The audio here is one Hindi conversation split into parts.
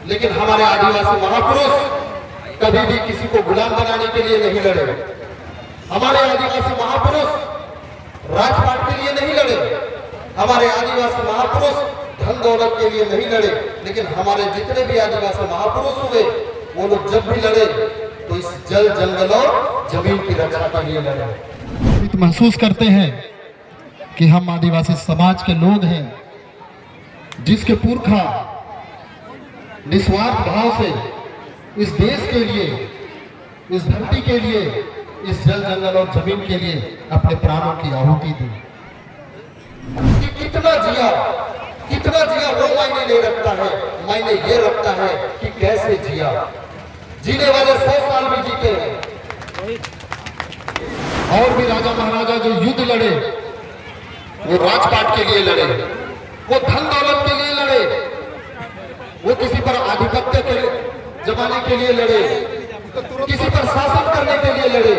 लेकिन हमारे आदिवासी महापुरुष कभी भी किसी को गुलाम बनाने के लिए नहीं लड़े। हमारे आदिवासी महापुरुष राजपाट के लिए नहीं लड़े। हमारे आदिवासी महापुरुष धन दौलत के लिए नहीं लड़े। लेकिन हमारे जितने भी आदिवासी महापुरुष हुए वो लोग जब भी लड़े तो इस जल जंगल और जमीन की रक्षा के लिए लड़े। महसूस करते हैं कि हम आदिवासी समाज के लोग हैं जिसके पुरखा निस्वार्थ भाव से इस देश के लिए, इस धरती के लिए, इस जल जंगल और जमीन के लिए अपने प्राणों की आहुति दी। कितना जिया वो मायने नहीं रखता है, मायने ये रखता है कि कैसे जिया। जीने वाले 100 साल भी जीते हैं। और भी राजा महाराजा जो युद्ध लड़े वो राजपाट के लिए लड़े, वो धन दौलत के लिए लड़े, वो किसी पर आधिपत्य के जमाने के लिए लड़े, किसी पर शासन करने के लिए लड़े।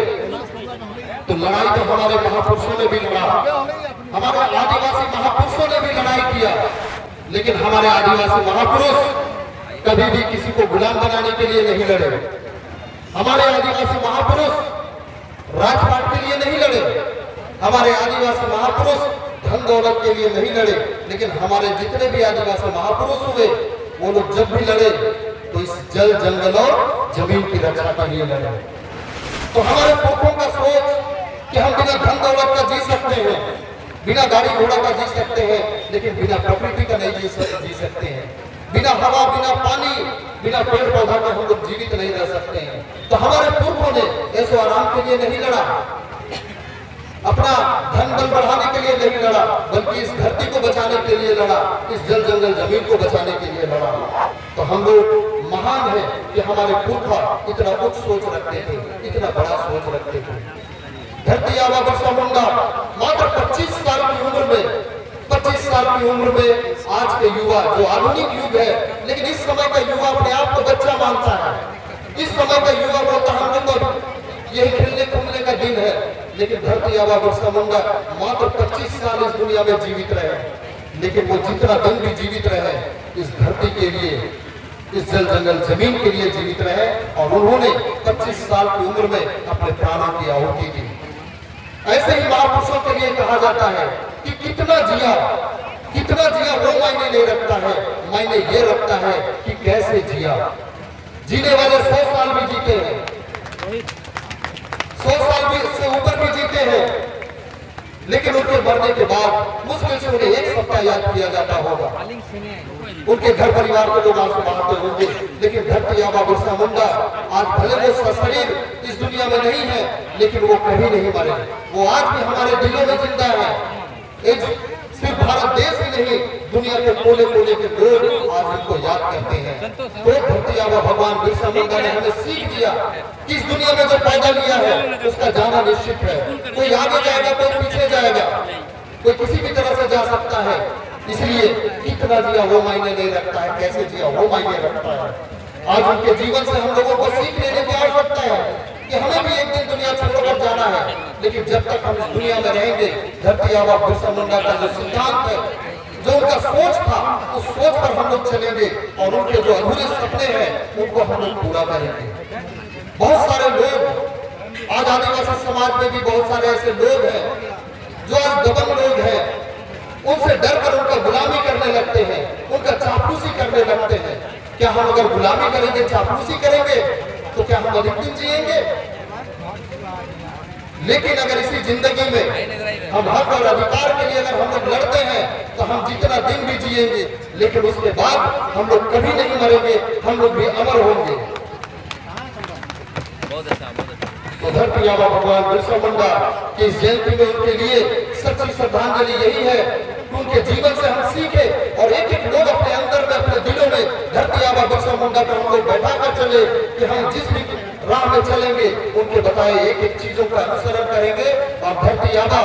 तो लड़ाई तो हमारे महापुरुषों ने भी लड़ा, हमारे आदिवासी महापुरुषों ने भी लड़ाई किया। लेकिन हमारे आदिवासी महापुरुष कभी भी किसी को गुलाम बनाने के लिए नहीं लड़े। हमारे आदिवासी महापुरुष राजपाट के लिए नहीं लड़े। हमारे आदिवासी महापुरुष धन दौलत के लिए नहीं लड़े। लेकिन हमारे जितने भी आदिवासी महापुरुष हुए वो लोग जब भी लड़े तो इस जल जंगल और जमीन की रक्षा के लिए लड़े। तो हमारे पुरखों का सोच कि हम बिना धन दौलत का जी सकते हैं, बिना गाड़ी घोड़ा का जी सकते हैं, लेकिन बिना प्रकृति का नहीं जी सकते हैं। बिना हवा, बिना पानी, बिना पेड़ पौधा के हम लोग जीवित नहीं रह सकते हैं। तो हमारे पुरखों ने ऐसो आराम के लिए नहीं लड़ा, अपना धन बल बढ़ाने के लिए नहीं लड़ा, बल्कि इस धरती को बचाने के लिए लड़ा, इस जल जंगल जमीन को बचाने के लिए लड़ा। तो हम लोग महान है कि हमारे पुरखा इतना उच्च सोच रखते थे, इतना बड़ा सोच रखते थे। धरती आबा बिरसा मुंडा मात्र 25 साल की उम्र में, 25 साल की उम्र में आज के युवा, जो आधुनिक युग है, लेकिन इस समय का युवा अपने आप को बच्चा मानता है। इस समय का युवा बोलता है हम लोग यही खेलने कूदने का दिन है। लेकिन धरती आबा बिरसा मुंडा मात्र 25 साल इस दुनिया में जीवित रहे, लेकिन वो जितना दिन भी जीवित रहे इस धरती के लिए, इस जल जंगल जमीन के लिए जीवित रहे। और उन्होंने 25 साल की उम्र में अपने प्राणों की आहुति दी। ऐसे ही महापुरुषों के लिए कहा जाता है कि कितना जिया वो मायने नहीं रखता है, मायने ये रखता है कि कैसे जिया। जीने वाले 100 साल भी जीते हैं, 100 साल भी से ऊपर भी जीते हैं, लेकिन उनके मरने के बाद मुश्किल से उन्हें 1 सप्ताह याद किया जाता होगा। उनके घर परिवार के लोग आंसू बहाते होंगे। लेकिन धरती आबा बिरसा मुंडा आज भले वो उसका शरीर इस दुनिया में नहीं है, लेकिन वो कभी नहीं मरे। वो आज भी हमारे दिलों में जिंदा है। सिर्फ भारत देश ही नहीं, दुनिया के कोने कोने के लोग आज उनको याद करते हैं। तो धरती आबा भगवान बिरसा मुंडा ने हमें सीख दिया कि इस दुनिया में जो पैदा लिया है उसका जाना निश्चित है। कोई आगे जाएगा, कोई पीछे जाएगा, कोई किसी भी तरह से जा सकता है। इसलिए कितना जिया वो मायने नहीं रखता है, कैसे जिया वो मायने रखता है। आज उनके जीवन से हम लोगों को सीख लेने की आवश्यकता है कि हमें भी एक दिन दुनिया छोड़कर जाना है। लेकिन जब तक हम इस दुनिया में रहेंगे, धरती आबा बिरसा मुंडा का जो सिद्धांत है, जो उनका सोच था, उस सोच पर हम लोग चलेंगे और उनके जो अधूरे सपने हैं उनको हम लोग पूरा करेंगे। बहुत सारे लोग आज आदिवासी समाज में भी बहुत सारे ऐसे लोग हैं जो आज दबंग लोग हैं, उनसे डरकर उनका गुलामी करने लगते हैं, उनका चापलूसी करने लगते हैं। क्या हम अगर गुलामी करेंगे, चापलूसी करेंगे तो क्या हम अधिक दिन जिएंगे? लेकिन अगर इसी जिंदगी में हम हक और अधिकार के लिए अगर हम लोग लड़ते हैं तो हम जितना दिन भी जिएंगे, लेकिन उसके बाद हम लोग कभी नहीं मरेंगे, हम लोग भी अमर होंगे। तो धरती आबा भगवान बिरसा मुंडा की इस जयंती में उनके लिए सच्ची श्रद्धांजलि यही है कि उनके जीवन से हम सीखे और एक एक लोग अपने अंदर में, अपने दिलों में धरती आबा बिरसा मुंडा को हम लोग बैठा कर चले कि हम जिस भी राह में चलेंगे उनके बताए एक एक चीजों का अनुसरण करेंगे। और धरती आबा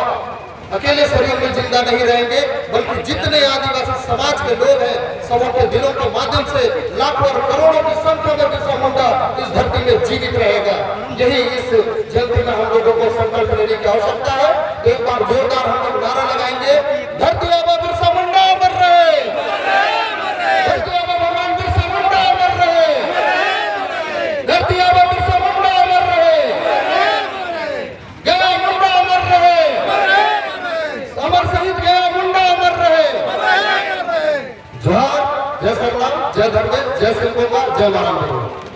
अकेले शरीर में जिंदा नहीं रहेंगे, बल्कि जितने आदिवासी समाज के लोग हैं सबों के दिलों के माध्यम से लाखों और करोड़ों की संख्या में बिरसा मुंडा इस धरती में जीवित रहेगा। यही इस जयंती में हम लोगों को संकल्प लेने की आवश्यकता है। एक बार जोरदार हम लोग नारा लगाएंगे, धरती आबा बिरसा मुंडा अमर रहे, धरती आबा भगवान बिरसा मुंडा अमर रहे। जय धर्मेश, जय सिंह, जय महाराज।